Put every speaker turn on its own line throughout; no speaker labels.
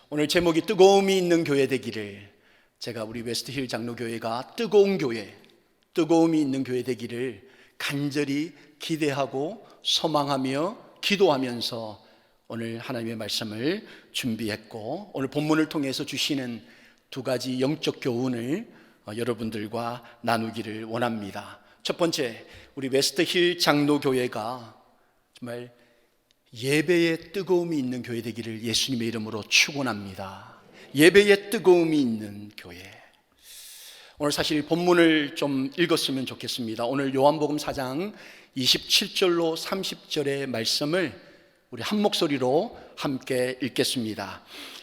오늘 제목이 뜨거움이 있는 교회 되기를, 제가 우리 웨스트힐 장로교회가 뜨거운 교회, 뜨거움이 있는 교회 되기를 간절히 기대하고 소망하며 기도하면서 오늘 하나님의 말씀을 준비했고, 오늘 본문을 통해서 주시는 두 가지 영적 교훈을 여러분들과 나누기를 원합니다. 첫 번째, 우리 웨스트힐 장로교회가 정말 예배에 뜨거움이 있는 교회 되기를 예수님의 이름으로 축원합니다. 예배에 뜨거움이 있는 교회. 오늘 사실 본문을 좀 읽었으면 좋겠습니다. 오늘 요한복음 4장 27절로 30절의 말씀을 우리 한 목소리로 함께 읽겠습니다.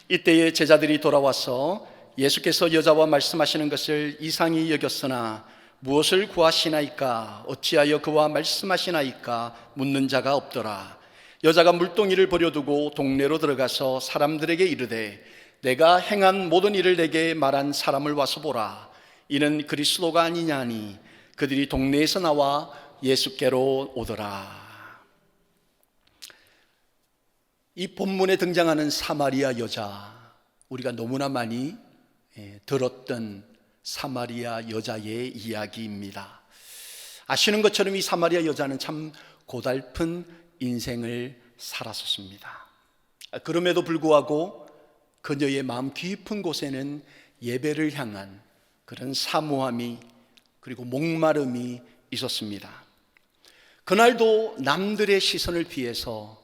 이때에 제자들이 돌아와서 예수께서 여자와 말씀하시는 것을 이상히 여겼으나 무엇을 구하시나이까, 어찌하여 그와 말씀하시나이까 묻는 자가 없더라. 여자가 물동이를 버려두고 동네로 들어가서 사람들에게 이르되, 내가 행한 모든 일을 내게 말한 사람을 와서 보라. 이는 그리스도가 아니냐니 그들이 동네에서 나와 예수께로 오더라. 이 본문에 등장하는 사마리아 여자, 우리가 너무나 많이 들었던 사마리아 여자의 이야기입니다. 아시는 것처럼 이 사마리아 여자는 참 고달픈 인생을 살았었습니다. 그럼에도 불구하고 그녀의 마음 깊은 곳에는 예배를 향한 그런 사모함이, 그리고 목마름이 있었습니다. 그날도 남들의 시선을 피해서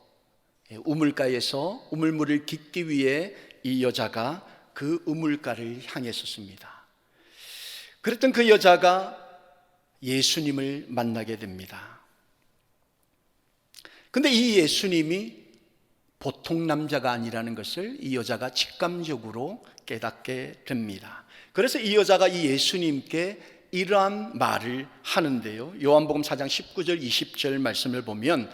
우물가에서 우물물을 깃기 위해 이 여자가 그 우물가를 향했었습니다. 그랬던 그 여자가 예수님을 만나게 됩니다. 근데 이 예수님이 보통 남자가 아니라는 것을 이 여자가 직감적으로 깨닫게 됩니다. 그래서 이 여자가 이 예수님께 이러한 말을 하는데요, 요한복음 4장 19절 20절 말씀을 보면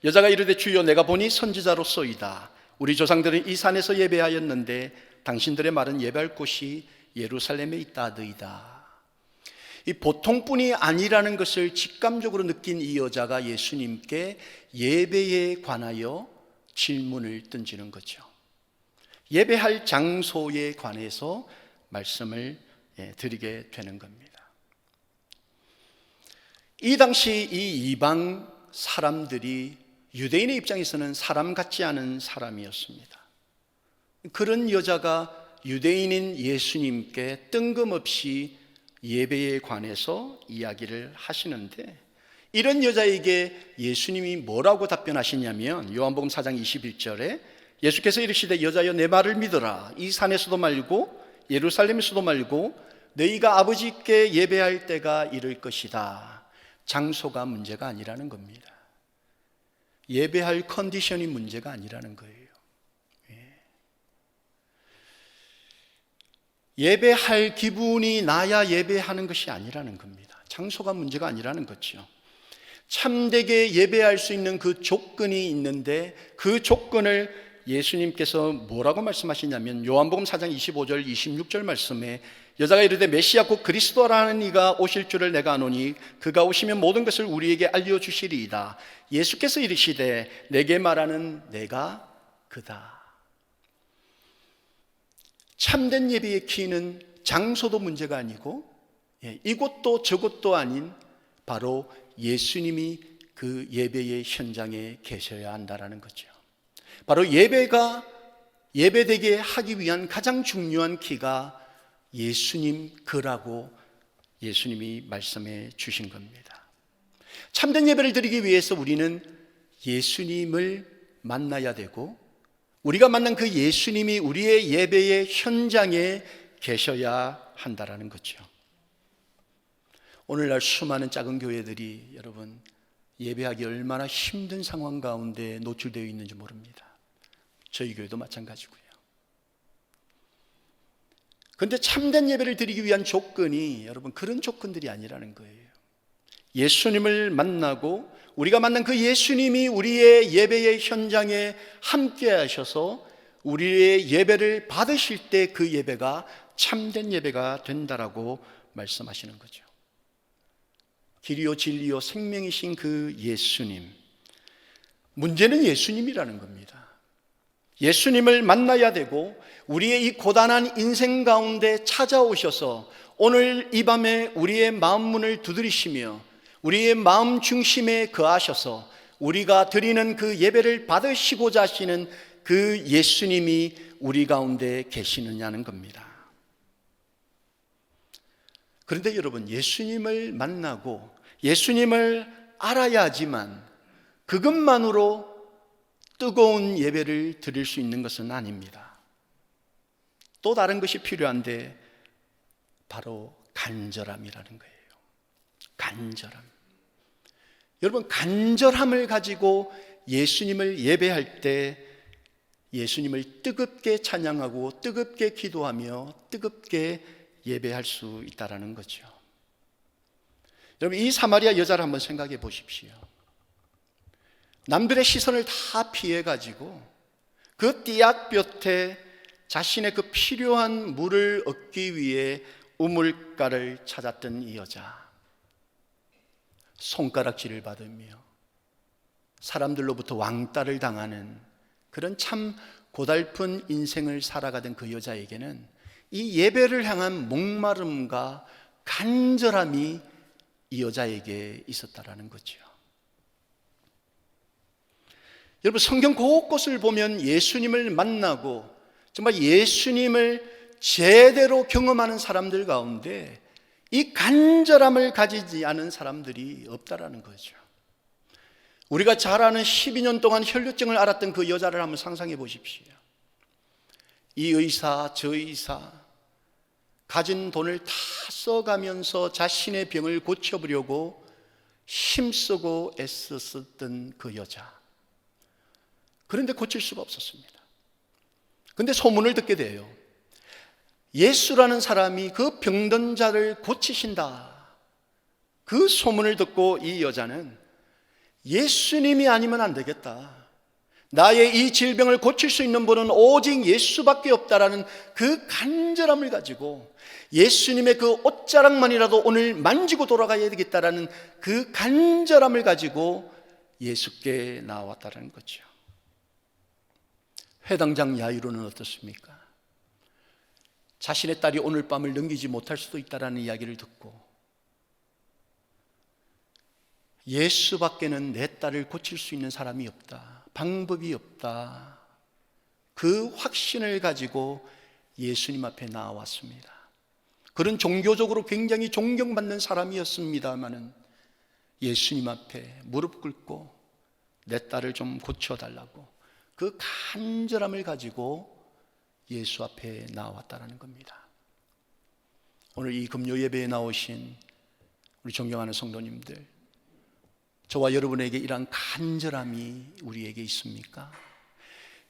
여자가 이르되, 주여, 내가 보니 선지자로소이다. 우리 조상들은 이 산에서 예배하였는데 당신들의 말은 예배할 곳이 예루살렘에 있다더이다. 이 보통뿐이 아니라는 것을 직감적으로 느낀 이 여자가 예수님께 예배에 관하여 질문을 던지는 거죠. 예배할 장소에 관해서 말씀을 드리게 되는 겁니다. 이 당시 이 이방 사람들이 유대인의 입장에서는 사람 같지 않은 사람이었습니다. 그런 여자가 유대인인 예수님께 뜬금없이 예배에 관해서 이야기를 하시는데, 이런 여자에게 예수님이 뭐라고 답변하시냐면 요한복음 4장 21절에 예수께서 이르시되, 여자여, 내 말을 믿어라. 이 산에서도 말고 예루살렘에서도 말고 너희가 아버지께 예배할 때가 이를 것이다. 장소가 문제가 아니라는 겁니다. 예배할 컨디션이 문제가 아니라는 거예요. 예배할 기분이 나야 예배하는 것이 아니라는 겁니다. 장소가 문제가 아니라는 거죠. 참되게 예배할 수 있는 그 조건이 있는데, 그 조건을 예수님께서 뭐라고 말씀하시냐면 요한복음 4장 25절 26절 말씀에 여자가 이르되, 메시아 곧 그리스도라는 이가 오실 줄을 내가 아노니 그가 오시면 모든 것을 우리에게 알려주시리이다. 예수께서 이르시되, 내게 말하는 내가 그다. 참된 예배의 키는 장소도 문제가 아니고 이곳도 저곳도 아닌 바로 예수님이 그 예배의 현장에 계셔야 한다는 거죠. 바로 예배가 예배되게 하기 위한 가장 중요한 키가 예수님 그라고 예수님이 말씀해 주신 겁니다. 참된 예배를 드리기 위해서 우리는 예수님을 만나야 되고, 우리가 만난 그 예수님이 우리의 예배의 현장에 계셔야 한다라는 거죠. 오늘날 수많은 작은 교회들이 여러분 예배하기 얼마나 힘든 상황 가운데 노출되어 있는지 모릅니다. 저희 교회도 마찬가지고요. 그런데 참된 예배를 드리기 위한 조건이 여러분 그런 조건들이 아니라는 거예요. 예수님을 만나고 우리가 만난 그 예수님이 우리의 예배의 현장에 함께 하셔서 우리의 예배를 받으실 때 그 예배가 참된 예배가 된다라고 말씀하시는 거죠. 길이요 진리요 생명이신 그 예수님, 문제는 예수님이라는 겁니다. 예수님을 만나야 되고 우리의 이 고단한 인생 가운데 찾아오셔서 오늘 이 밤에 우리의 마음 문을 두드리시며 우리의 마음 중심에 거하셔서 우리가 드리는 그 예배를 받으시고자 하시는 그 예수님이 우리 가운데 계시느냐는 겁니다. 그런데 여러분, 예수님을 만나고 예수님을 알아야지만 그것만으로 뜨거운 예배를 드릴 수 있는 것은 아닙니다. 또 다른 것이 필요한데 바로 간절함이라는 거예요. 간절함. 여러분, 간절함을 가지고 예수님을 예배할 때 예수님을 뜨겁게 찬양하고 뜨겁게 기도하며 뜨겁게 예배할 수 있다는 거죠. 여러분, 이 사마리아 여자를 한번 생각해 보십시오. 남들의 시선을 다 피해가지고 그 띠약볕에 자신의 그 필요한 물을 얻기 위해 우물가를 찾았던 이 여자, 손가락질을 받으며 사람들로부터 왕따를 당하는 그런 참 고달픈 인생을 살아가던 그 여자에게는 이 예배를 향한 목마름과 간절함이 이 여자에게 있었다라는 거죠. 여러분, 성경 곳곳을 보면 예수님을 만나고 정말 예수님을 제대로 경험하는 사람들 가운데 이 간절함을 가지지 않은 사람들이 없다라는 거죠. 우리가 잘 아는 12년 동안 혈류증을 앓았던 그 여자를 한번 상상해 보십시오. 이 의사 저 의사 가진 돈을 다 써가면서 자신의 병을 고쳐보려고 힘쓰고 애썼던 그 여자, 그런데 고칠 수가 없었습니다. 그런데 소문을 듣게 돼요. 예수라는 사람이 그 병든 자를 고치신다. 그 소문을 듣고 이 여자는 예수님이 아니면 안 되겠다, 나의 이 질병을 고칠 수 있는 분은 오직 예수밖에 없다라는 그 간절함을 가지고 예수님의 그 옷자락만이라도 오늘 만지고 돌아가야 되겠다라는 그 간절함을 가지고 예수께 나왔다는 거죠. 회당장 야이로는 어떻습니까? 자신의 딸이 오늘 밤을 넘기지 못할 수도 있다라는 이야기를 듣고 예수밖에는 내 딸을 고칠 수 있는 사람이 없다, 방법이 없다, 그 확신을 가지고 예수님 앞에 나왔습니다. 그런 종교적으로 굉장히 존경받는 사람이었습니다마는 예수님 앞에 무릎 꿇고 내 딸을 좀 고쳐달라고 그 간절함을 가지고 예수 앞에 나왔다는 겁니다. 오늘 이 금요 예배에 나오신 우리 존경하는 성도님들, 저와 여러분에게 이러한 간절함이 우리에게 있습니까?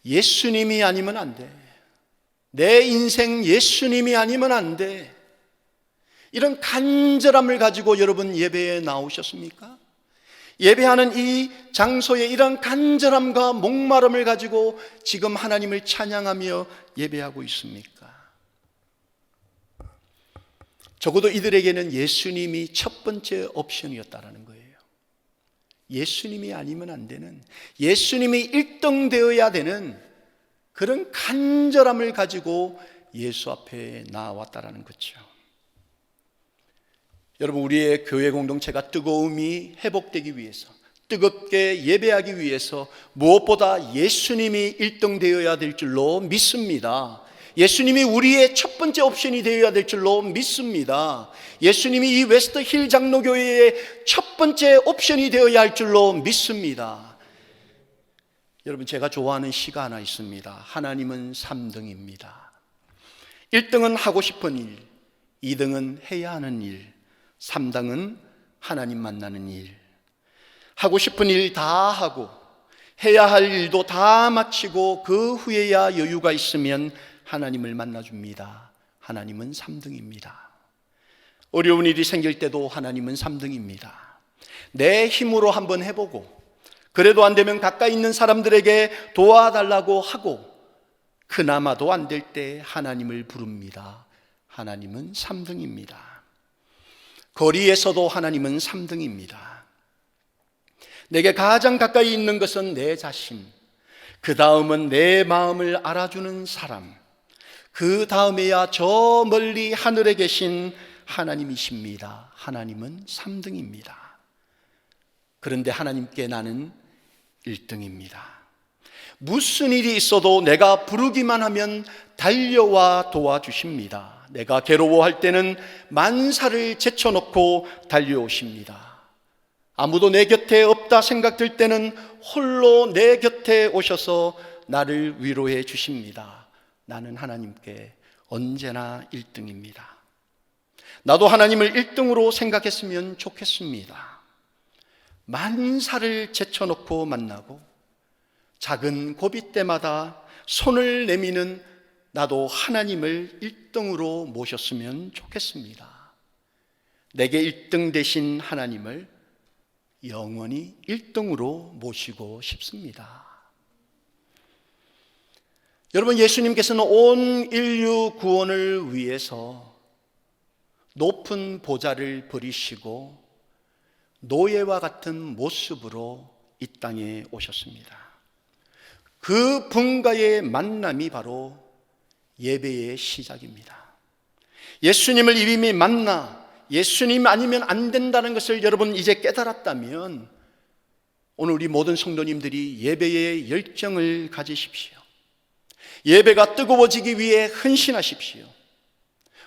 예수님이 아니면 안 돼, 내 인생 예수님이 아니면 안 돼, 이런 간절함을 가지고 여러분 예배에 나오셨습니까? 예배하는 이 장소에 이런 간절함과 목마름을 가지고 지금 하나님을 찬양하며 예배하고 있습니까? 적어도 이들에게는 예수님이 첫 번째 옵션이었다는 거예요. 예수님이 아니면 안 되는, 예수님이 1등 되어야 되는 그런 간절함을 가지고 예수 앞에 나왔다는 거죠. 여러분, 우리의 교회 공동체가 뜨거움이 회복되기 위해서, 뜨겁게 예배하기 위해서 무엇보다 예수님이 1등 되어야 될 줄로 믿습니다. 예수님이 우리의 첫 번째 옵션이 되어야 될 줄로 믿습니다. 예수님이 이 웨스트 힐 장로교회의 첫 번째 옵션이 되어야 할 줄로 믿습니다. 여러분, 제가 좋아하는 시가 하나 있습니다. 하나님은 3등입니다. 1등은 하고 싶은 일, 2등은 해야 하는 일, 3등은 하나님 만나는 일. 하고 싶은 일 다 하고 해야 할 일도 다 마치고 그 후에야 여유가 있으면 하나님을 만나줍니다. 하나님은 3등입니다. 어려운 일이 생길 때도 하나님은 3등입니다. 내 힘으로 한번 해보고 그래도 안 되면 가까이 있는 사람들에게 도와달라고 하고 그나마도 안 될 때 하나님을 부릅니다. 하나님은 3등입니다. 거리에서도 하나님은 3등입니다. 내게 가장 가까이 있는 것은 내 자신, 그 다음은 내 마음을 알아주는 사람, 그 다음에야 저 멀리 하늘에 계신 하나님이십니다. 하나님은 3등입니다. 그런데 하나님께 나는 1등입니다. 무슨 일이 있어도 내가 부르기만 하면 달려와 도와주십니다. 내가 괴로워할 때는 만사를 제쳐놓고 달려오십니다. 아무도 내 곁에 없다 생각될 때는 홀로 내 곁에 오셔서 나를 위로해 주십니다. 나는 하나님께 언제나 1등입니다. 나도 하나님을 1등으로 생각했으면 좋겠습니다. 만사를 제쳐놓고 만나고 작은 고비 때마다 손을 내미는 나도 하나님을 1등으로 모셨으면 좋겠습니다. 내게 1등 되신 하나님을 영원히 1등으로 모시고 싶습니다. 여러분, 예수님께서는 온 인류 구원을 위해서 높은 보좌를 버리시고 노예와 같은 모습으로 이 땅에 오셨습니다. 그 분과의 만남이 바로 예배의 시작입니다. 예수님을 이미 만나 예수님 아니면 안 된다는 것을 여러분 이제 깨달았다면 오늘 우리 모든 성도님들이 예배의 열정을 가지십시오. 예배가 뜨거워지기 위해 헌신하십시오.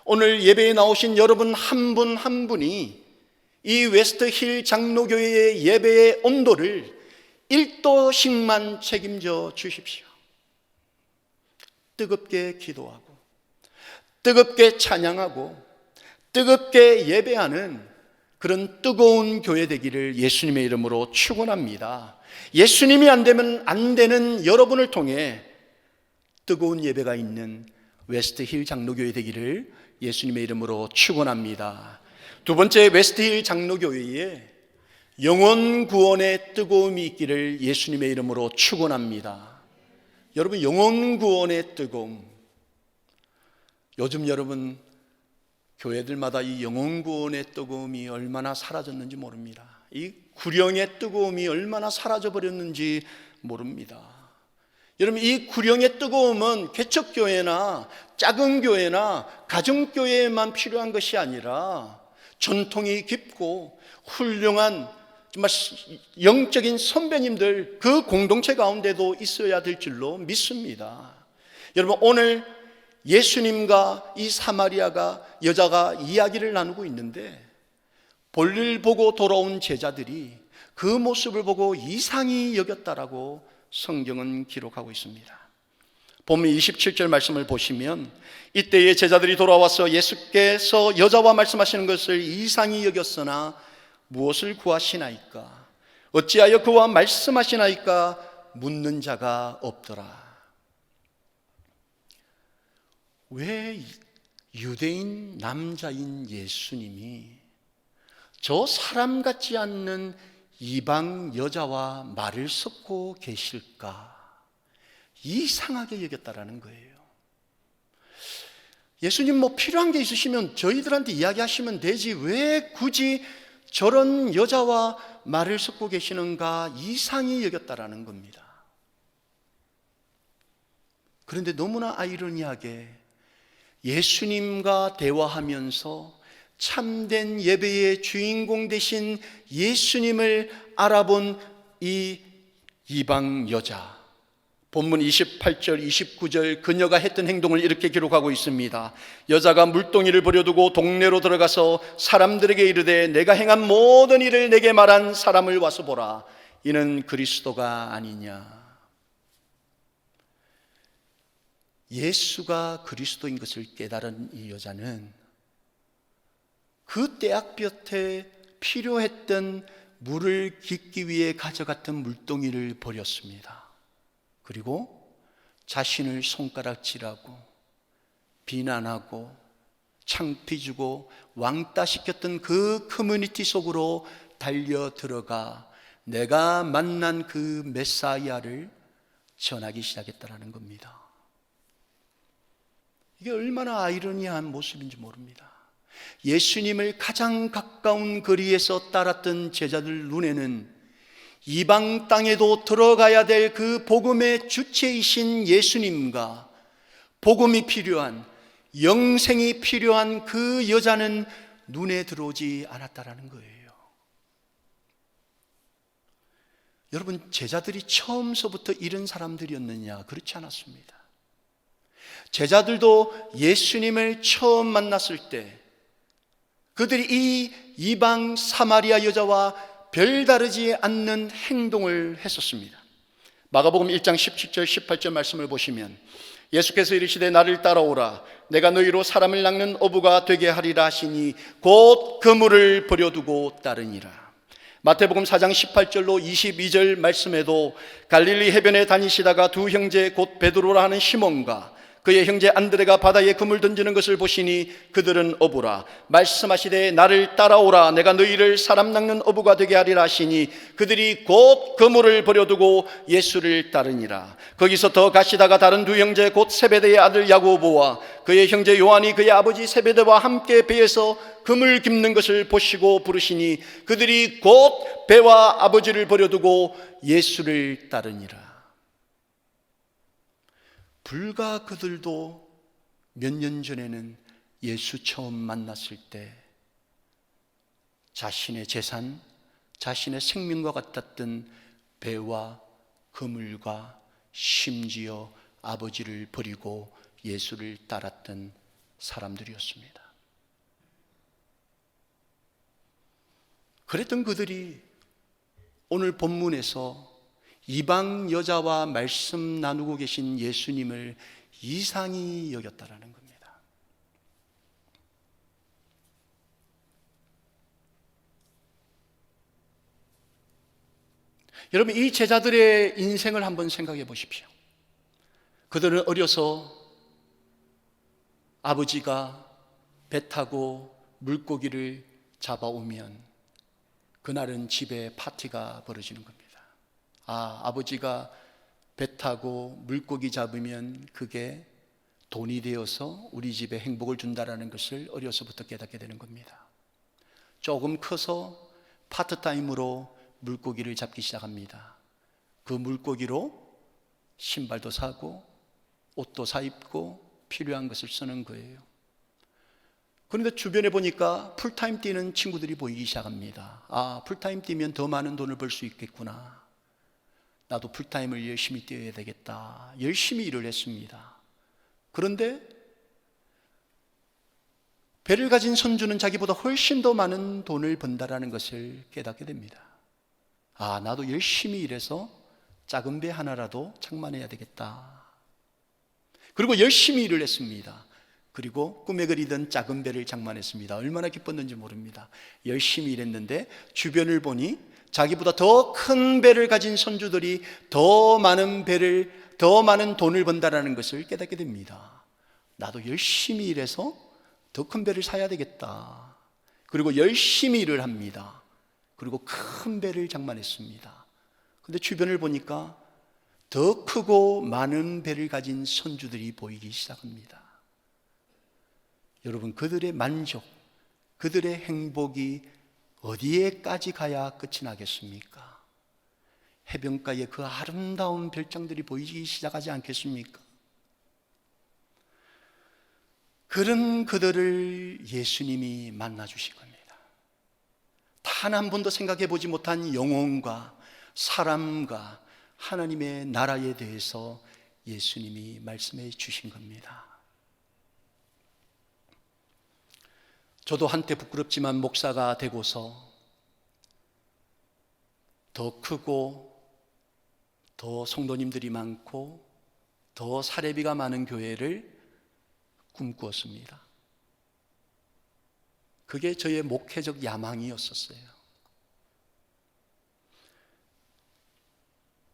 오늘 예배에 나오신 여러분 한 분 한 분이 이 웨스트힐 장로교회의 예배의 온도를 1도씩만 책임져 주십시오. 뜨겁게 기도하고 뜨겁게 찬양하고 뜨겁게 예배하는 그런 뜨거운 교회 되기를 예수님의 이름으로 축원합니다. 예수님이 안 되면 안 되는 여러분을 통해 뜨거운 예배가 있는 웨스트힐 장로교회 되기를 예수님의 이름으로 축원합니다. 두 번째, 웨스트힐 장로교회에 영혼 구원의 뜨거움이 있기를 예수님의 이름으로 축원합니다. 여러분, 영혼 구원의 뜨거움, 요즘 여러분 교회들마다 이 영혼 구원의 뜨거움이 얼마나 사라졌는지 모릅니다. 이 구령의 뜨거움이 얼마나 사라져버렸는지 모릅니다. 여러분, 이 구령의 뜨거움은 개척교회나 작은 교회나 가정교회에만 필요한 것이 아니라 전통이 깊고 훌륭한 정말 영적인 선배님들 그 공동체 가운데도 있어야 될 줄로 믿습니다. 여러분, 오늘 예수님과 이 사마리아가 여자가 이야기를 나누고 있는데 볼일 보고 돌아온 제자들이 그 모습을 보고 이상히 여겼다라고 성경은 기록하고 있습니다. 본문 27절 말씀을 보시면 이때에 제자들이 돌아와서 예수께서 여자와 말씀하시는 것을 이상히 여겼으나 무엇을 구하시나이까? 어찌하여 그와 말씀하시나이까? 묻는 자가 없더라. 왜 유대인 남자인 예수님이 저 사람 같지 않는 이방 여자와 말을 섞고 계실까? 이상하게 여겼다라는 거예요. 예수님 뭐 필요한 게 있으시면 저희들한테 이야기하시면 되지 왜 굳이 저런 여자와 말을 섞고 계시는가? 이상히 여겼다라는 겁니다. 그런데 너무나 아이러니하게 예수님과 대화하면서 참된 예배의 주인공 되신 예수님을 알아본 이 이방 여자, 본문 28절, 29절 그녀가 했던 행동을 이렇게 기록하고 있습니다. 여자가 물동이를 버려두고 동네로 들어가서 사람들에게 이르되 내가 행한 모든 일을 내게 말한 사람을 와서 보라. 이는 그리스도가 아니냐. 예수가 그리스도인 것을 깨달은 이 여자는 그 떼약볕에 필요했던 물을 깃기 위해 가져갔던 물동이를 버렸습니다. 그리고 자신을 손가락질하고 비난하고 창피주고 왕따시켰던 그 커뮤니티 속으로 달려 들어가 내가 만난 그 메사이아를 전하기 시작했다는 겁니다. 이게 얼마나 아이러니한 모습인지 모릅니다. 예수님을 가장 가까운 거리에서 따랐던 제자들 눈에는 이방 땅에도 들어가야 될 그 복음의 주체이신 예수님과 복음이 필요한, 영생이 필요한 그 여자는 눈에 들어오지 않았다라는 거예요. 여러분, 제자들이 처음서부터 이런 사람들이었느냐? 그렇지 않았습니다. 제자들도 예수님을 처음 만났을 때 그들이 이 이방 사마리아 여자와 별다르지 않는 행동을 했었습니다. 마가복음 1장 17절 18절 말씀을 보시면 예수께서 이르시되 나를 따라오라 내가 너희로 사람을 낚는 어부가 되게 하리라 하시니 곧 그물을 버려두고 따르니라. 마태복음 4장 18절로 22절 말씀에도 갈릴리 해변에 다니시다가 두 형제 곧 베드로라 하는 시몬과 그의 형제 안드레가 바다에 그물 던지는 것을 보시니 그들은 어부라. 말씀하시되 나를 따라오라 내가 너희를 사람 낚는 어부가 되게 하리라 하시니 그들이 곧 그물을 버려두고 예수를 따르니라. 거기서 더 가시다가 다른 두 형제 곧 세베대의 아들 야고보와 그의 형제 요한이 그의 아버지 세베대와 함께 배에서 그물 깁는 것을 보시고 부르시니 그들이 곧 배와 아버지를 버려두고 예수를 따르니라. 불과 그들도 몇 년 전에는 예수 처음 만났을 때 자신의 재산, 자신의 생명과 같았던 배와 그물과 심지어 아버지를 버리고 예수를 따랐던 사람들이었습니다. 그랬던 그들이 오늘 본문에서 이방 여자와 말씀 나누고 계신 예수님을 이상히 여겼다라는 겁니다. 여러분, 이 제자들의 인생을 한번 생각해 보십시오. 그들은 어려서 아버지가 배 타고 물고기를 잡아오면 그날은 집에 파티가 벌어지는 겁니다. 아버지가 배 타고 물고기 잡으면 그게 돈이 되어서 우리 집에 행복을 준다라는 것을 어려서부터 깨닫게 되는 겁니다. 조금 커서 파트타임으로 물고기를 잡기 시작합니다. 그 물고기로 신발도 사고 옷도 사 입고 필요한 것을 쓰는 거예요. 그런데 주변에 보니까 풀타임 뛰는 친구들이 보이기 시작합니다. 풀타임 뛰면 더 많은 돈을 벌 수 있겠구나. 나도 풀타임을 열심히 뛰어야 되겠다. 열심히 일을 했습니다. 그런데 배를 가진 선주는 자기보다 훨씬 더 많은 돈을 번다라는 것을 깨닫게 됩니다. 나도 열심히 일해서 작은 배 하나라도 장만해야 되겠다. 그리고 열심히 일을 했습니다. 그리고 꿈에 그리던 작은 배를 장만했습니다. 얼마나 기뻤는지 모릅니다. 열심히 일했는데 주변을 보니 자기보다 더 큰 배를 가진 선주들이 더 많은 돈을 번다라는 것을 깨닫게 됩니다. 나도 열심히 일해서 더 큰 배를 사야 되겠다. 그리고 열심히 일을 합니다. 그리고 큰 배를 장만했습니다. 그런데 주변을 보니까 더 크고 많은 배를 가진 선주들이 보이기 시작합니다. 여러분, 그들의 만족, 그들의 행복이 어디에까지 가야 끝이 나겠습니까? 해변가에 그 아름다운 별장들이 보이기 시작하지 않겠습니까? 그런 그들을 예수님이 만나주신 겁니다. 단 한 번도 생각해 보지 못한 영혼과 사람과 하나님의 나라에 대해서 예수님이 말씀해 주신 겁니다. 저도 한때 부끄럽지만 목사가 되고서 더 크고 더 성도님들이 많고 더 사례비가 많은 교회를 꿈꾸었습니다. 그게 저의 목회적 야망이었었어요.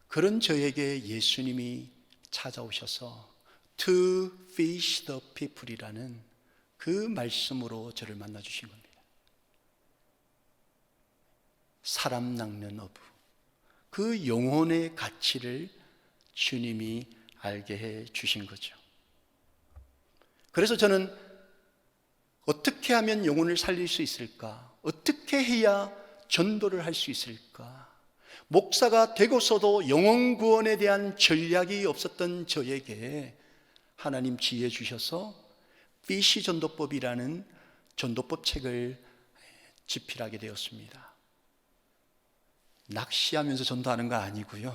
그런 저에게 예수님이 찾아오셔서 To feed the people이라는 그 말씀으로 저를 만나주신 겁니다. 사람 낚는 어부, 그 영혼의 가치를 주님이 알게 해 주신 거죠. 그래서 저는 어떻게 하면 영혼을 살릴 수 있을까? 어떻게 해야 전도를 할 수 있을까? 목사가 되고서도 영혼 구원에 대한 전략이 없었던 저에게 하나님 지혜 주셔서 피시 전도법이라는 전도법 책을 집필하게 되었습니다. 낚시하면서 전도하는 거 아니고요.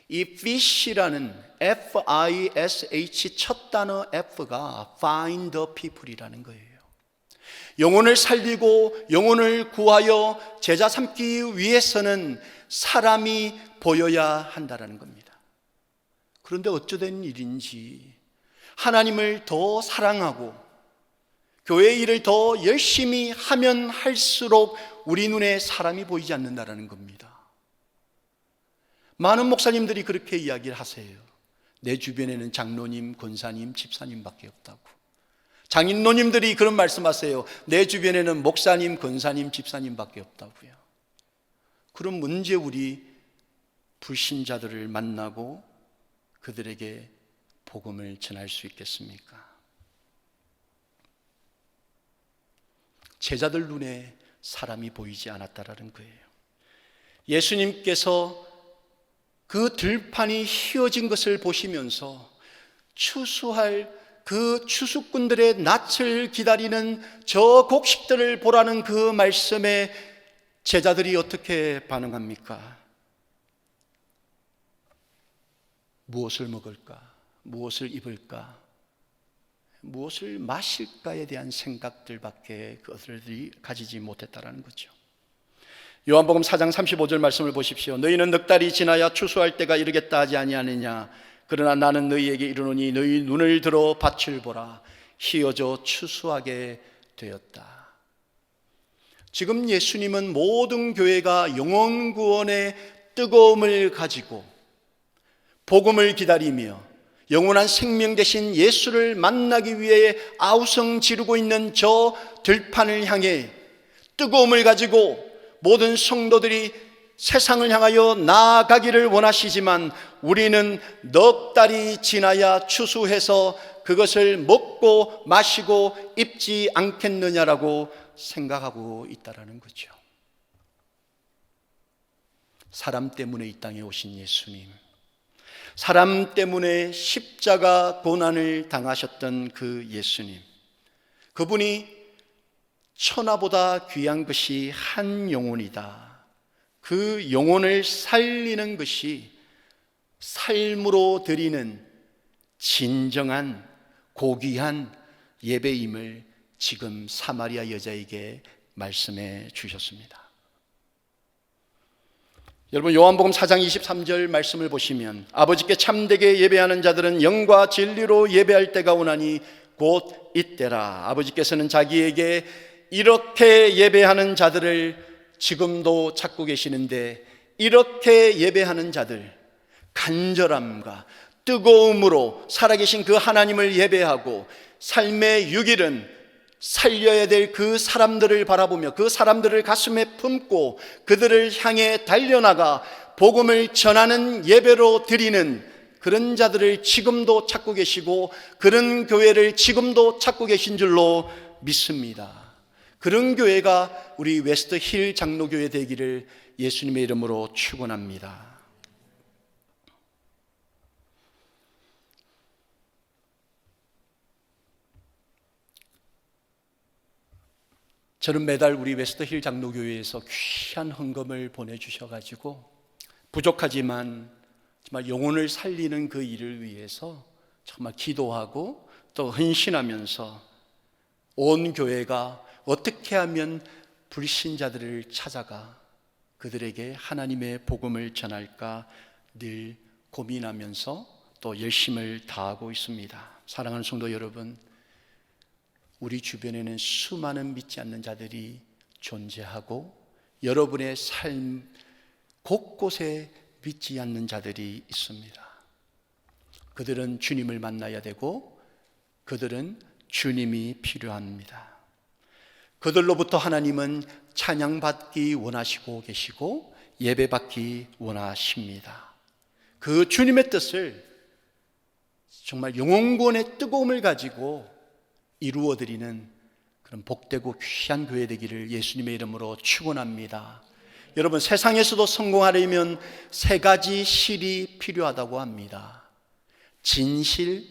이 fish라는 F-I-S-H 첫 단어 F가 find the people이라는 거예요. 영혼을 살리고 영혼을 구하여 제자 삼기 위해서는 사람이 보여야 한다는 겁니다. 그런데 어쩌된 일인지 하나님을 더 사랑하고 교회 일을 더 열심히 하면 할수록 우리 눈에 사람이 보이지 않는다는 겁니다. 많은 목사님들이 그렇게 이야기를 하세요. 내 주변에는 장로님, 권사님, 집사님밖에 없다고. 장인노님들이 그런 말씀하세요. 내 주변에는 목사님, 권사님, 집사님밖에 없다고요. 그럼 문제 우리 불신자들을 만나고 그들에게 복음을 전할 수 있겠습니까? 제자들 눈에 사람이 보이지 않았다라는 거예요. 예수님께서 그 들판이 휘어진 것을 보시면서 추수할 그 추수꾼들의 낯을 기다리는 저 곡식들을 보라는 그 말씀에 제자들이 어떻게 반응합니까? 무엇을 먹을까? 무엇을 입을까? 무엇을 마실까에 대한 생각들밖에 그들이 가지지 못했다라는 거죠. 요한복음 4장 35절 말씀을 보십시오. 너희는 넉 달이 지나야 추수할 때가 이르겠다 하지 아니하느냐. 그러나 나는 너희에게 이르노니 너희 눈을 들어 밭을 보라. 휘어져 추수하게 되었다. 지금 예수님은 모든 교회가 영혼 구원의 뜨거움을 가지고 복음을 기다리며 영원한 생명 되신 예수를 만나기 위해 아우성 지르고 있는 저 들판을 향해 뜨거움을 가지고 모든 성도들이 세상을 향하여 나아가기를 원하시지만 우리는 넉 달이 지나야 추수해서 그것을 먹고 마시고 입지 않겠느냐라고 생각하고 있다라는 거죠. 사람 때문에 이 땅에 오신 예수님, 사람 때문에 십자가 고난을 당하셨던 그 예수님, 그분이 천하보다 귀한 것이 한 영혼이다. 그 영혼을 살리는 것이 삶으로 드리는 진정한 고귀한 예배임을 지금 사마리아 여자에게 말씀해 주셨습니다. 여러분, 요한복음 4장 23절 말씀을 보시면 아버지께 참되게 예배하는 자들은 영과 진리로 예배할 때가 오나니 곧 이때라. 아버지께서는 자기에게 이렇게 예배하는 자들을 지금도 찾고 계시는데, 이렇게 예배하는 자들, 간절함과 뜨거움으로 살아계신 그 하나님을 예배하고 삶의 6일은 살려야 될 그 사람들을 바라보며 그 사람들을 가슴에 품고 그들을 향해 달려나가 복음을 전하는 예배로 드리는 그런 자들을 지금도 찾고 계시고 그런 교회를 지금도 찾고 계신 줄로 믿습니다. 그런 교회가 우리 웨스트 힐 장로교회 되기를 예수님의 이름으로 축원합니다. 저는 매달 우리 웨스트 힐 장로교회에서 귀한 헌금을 보내주셔가지고 부족하지만 정말 영혼을 살리는 그 일을 위해서 정말 기도하고 또 헌신하면서 온 교회가 어떻게 하면 불신자들을 찾아가 그들에게 하나님의 복음을 전할까 늘 고민하면서 또 열심을 다하고 있습니다. 사랑하는 성도 여러분, 우리 주변에는 수많은 믿지 않는 자들이 존재하고 여러분의 삶 곳곳에 믿지 않는 자들이 있습니다. 그들은 주님을 만나야 되고 그들은 주님이 필요합니다. 그들로부터 하나님은 찬양받기 원하시고 계시고 예배받기 원하십니다. 그 주님의 뜻을 정말 영혼구원의 뜨거움을 가지고 이루어드리는 그런 복되고 귀한 교회 되기를 예수님의 이름으로 축원합니다. 여러분, 세상에서도 성공하려면 3가지 실이 필요하다고 합니다. 진실,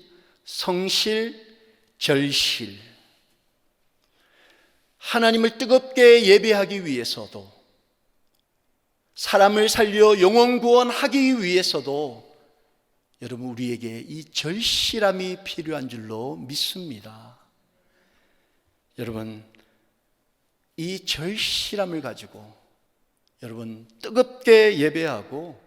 성실, 절실, 하나님을 뜨겁게 예배하기 위해서도, 사람을 살려 영혼 구원하기 위해서도 여러분 우리에게 이 절실함이 필요한 줄로 믿습니다. 여러분 이 절실함을 가지고 여러분 뜨겁게 예배하고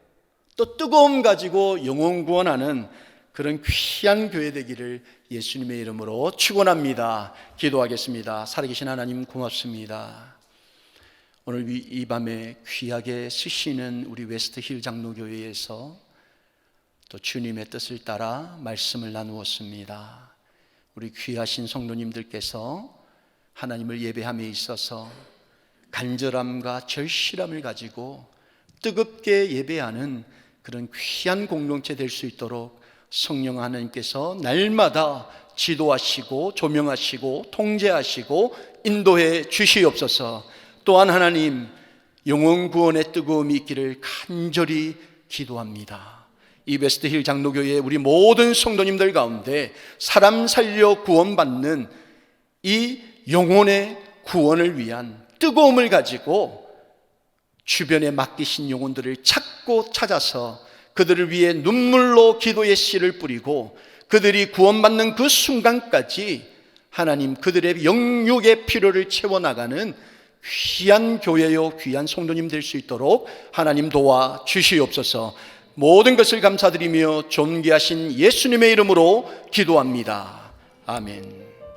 또 뜨거움 가지고 영혼 구원하는 그런 귀한 교회 되기를 예수님의 이름으로 축원합니다. 기도하겠습니다. 살아계신 하나님 고맙습니다. 오늘 이 밤에 귀하게 쓰시는 우리 웨스트힐 장로교회에서 또 주님의 뜻을 따라 말씀을 나누었습니다. 우리 귀하신 성도님들께서 하나님을 예배함에 있어서 간절함과 절실함을 가지고 뜨겁게 예배하는 그런 귀한 공동체 될 수 있도록 성령 하나님께서 날마다 지도하시고 조명하시고 통제하시고 인도해 주시옵소서. 또한 하나님 영혼 구원의 뜨거움이 있기를 간절히 기도합니다. 이 웨스트힐 장로교회 우리 모든 성도님들 가운데 사람 살려 구원받는 이 영혼의 구원을 위한 뜨거움을 가지고 주변에 맡기신 영혼들을 찾고 찾아서 그들을 위해 눈물로 기도의 씨를 뿌리고 그들이 구원받는 그 순간까지 하나님 그들의 영육의 필요를 채워나가는 귀한 교회요 귀한 성도님 될 수 있도록 하나님 도와 주시옵소서. 모든 것을 감사드리며 존귀하신 예수님의 이름으로 기도합니다. 아멘.